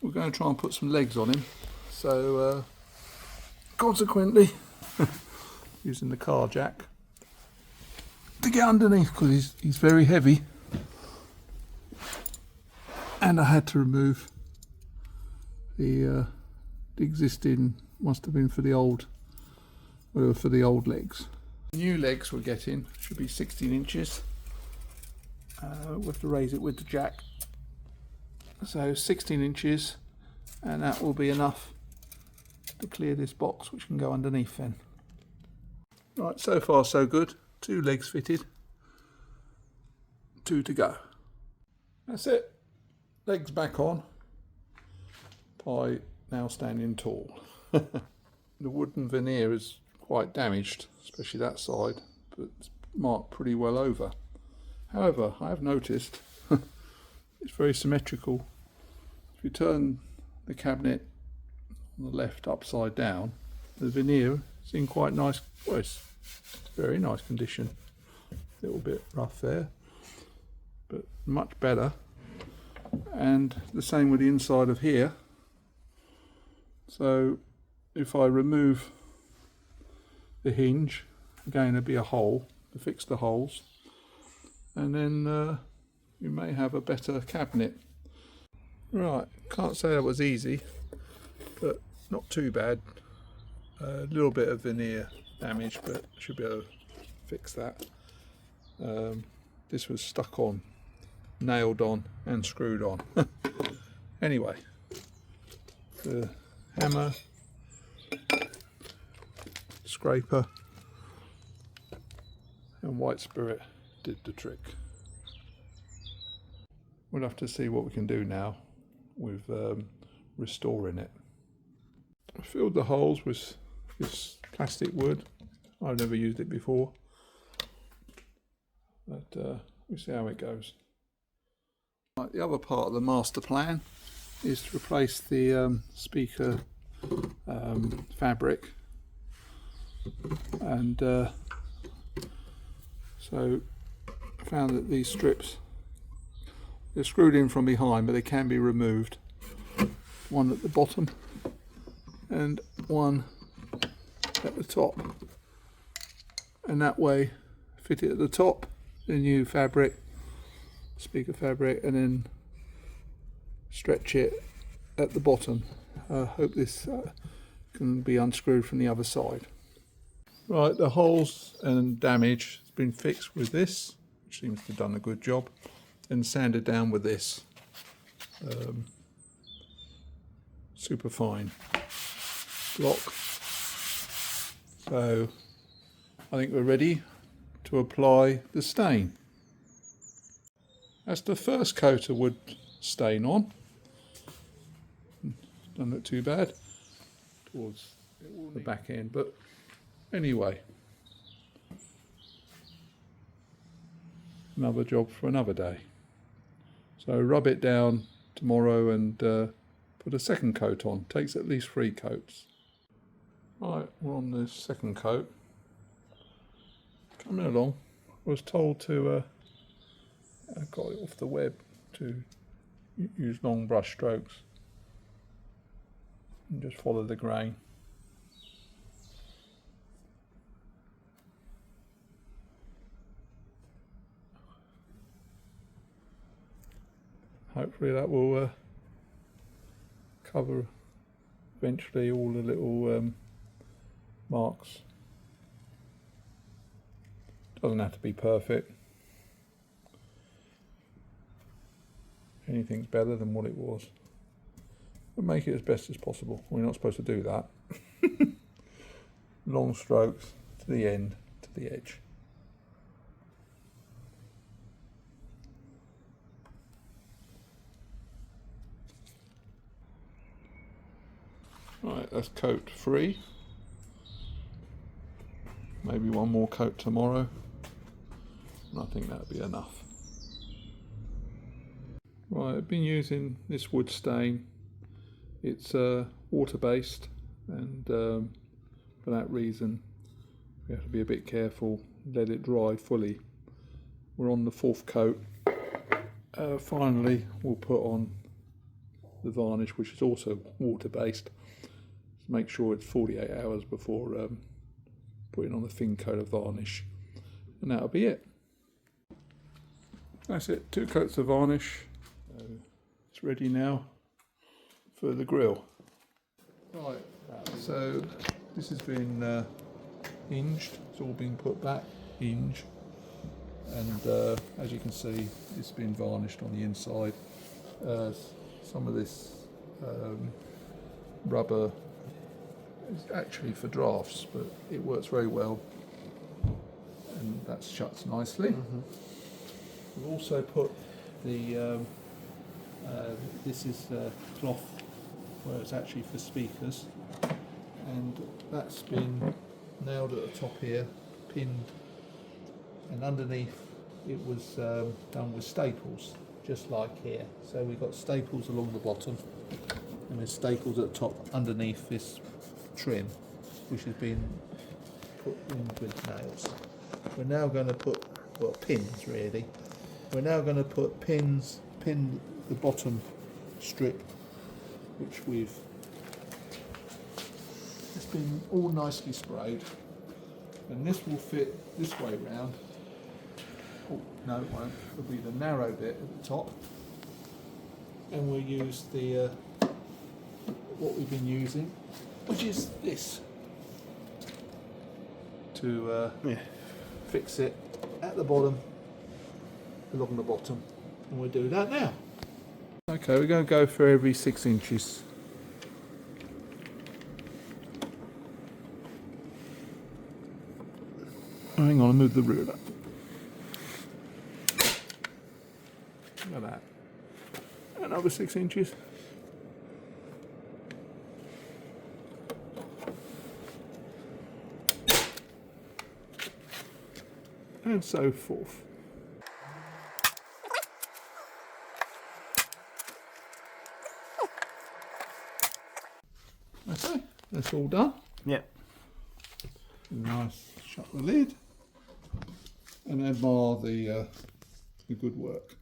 we're going to try and put some legs on him. So consequently, using the car jack to get underneath, because he's very heavy, and I had to remove the existing, must have been for the old, whatever, for the old legs. The new legs we're getting should be 16 inches. We have to raise it with the jack, so 16 inches, and that will be enough to clear this box, which can go underneath then. Right, so far so good. 2 legs fitted, 2 to go. That's it. Legs back on. PYE now standing tall. The wooden veneer is quite damaged, especially that side, but it's marked pretty well over. However, I have noticed it's very symmetrical. If you turn the cabinet on the left upside down, the veneer is in quite nice, well, it's very nice condition. A little bit rough there, but much better. And the same with the inside of here. So if I remove the hinge, again there'll be a hole to fix the holes, and then you may have a better cabinet. Right, can't say that was easy, but not too bad. A little bit of veneer damage, but should be able to fix that. This was stuck on, nailed on and screwed on. Anyway, the hammer, scraper and white spirit did the trick. We'll have to see what we can do now with restoring it. I filled the holes with this plastic wood. I've never used it before, but we'll see how it goes. Right, the other part of the master plan is to replace the speaker fabric, and so I found that these strips, they're screwed in from behind, but they can be removed. One at the bottom and one at the top, and that way fit it at the top, the new fabric, speaker fabric, and then stretch it at the bottom. I hope this can be unscrewed from the other side. Right, the holes and damage has been fixed with this, which seems to have done a good job, and sanded down with this super fine block. So I think we're ready to apply the stain. That's the first coat of wood stain on. Doesn't look too bad towards the back end, but anyway, another job for another day. So rub it down tomorrow and put a second coat on. Takes at least 3 coats. Right, we're on the second coat. Coming along. I was told to, I got it off the web, to use long brush strokes and just follow the grain. Hopefully that will cover eventually all the little marks. Doesn't have to be perfect. Anything's better than what it was. We'll make it as best as possible. We're not supposed to do that. Long strokes to the end, to the edge. Right, that's coat 3. Maybe one more coat tomorrow, and I think that'll be enough. Right, I've been using this wood stain. It's water-based, and for that reason we have to be a bit careful, let it dry fully. We're on the 4th coat. Finally we'll put on the varnish, which is also water-based. Make sure it's 48 hours before putting on the thin coat of varnish, and that'll be it. That's it, 2 coats of varnish. So it's ready now for the grill. Right, so this has been hinged, it's all been put back, hinge, and as you can see, it's been varnished on the inside. Some of this rubber is actually for drafts, but it works very well, and that shuts nicely. We've also put the this is cloth where it's actually for speakers, and that's been nailed at the top here, pinned, and underneath it was done with staples, just like here. So we've got staples along the bottom, and there's staples at the top underneath this trim, which has been put in with nails. We're now going to put, well, pins really. We're now going to put pin the bottom strip, which it's been all nicely sprayed, and this will fit this way round. Oh, no, it won't. It'll be the narrow bit at the top, and we'll use the what we've been using, which is this, to fix it at the bottom, along the bottom, and we'll do that now. Okay, we're going to go for every 6 inches. Hang on, I'll move the ruler. Look at that. Another 6 inches. And so forth. Okay, that's all done. Yep. Nice, shut the lid and admire the good work.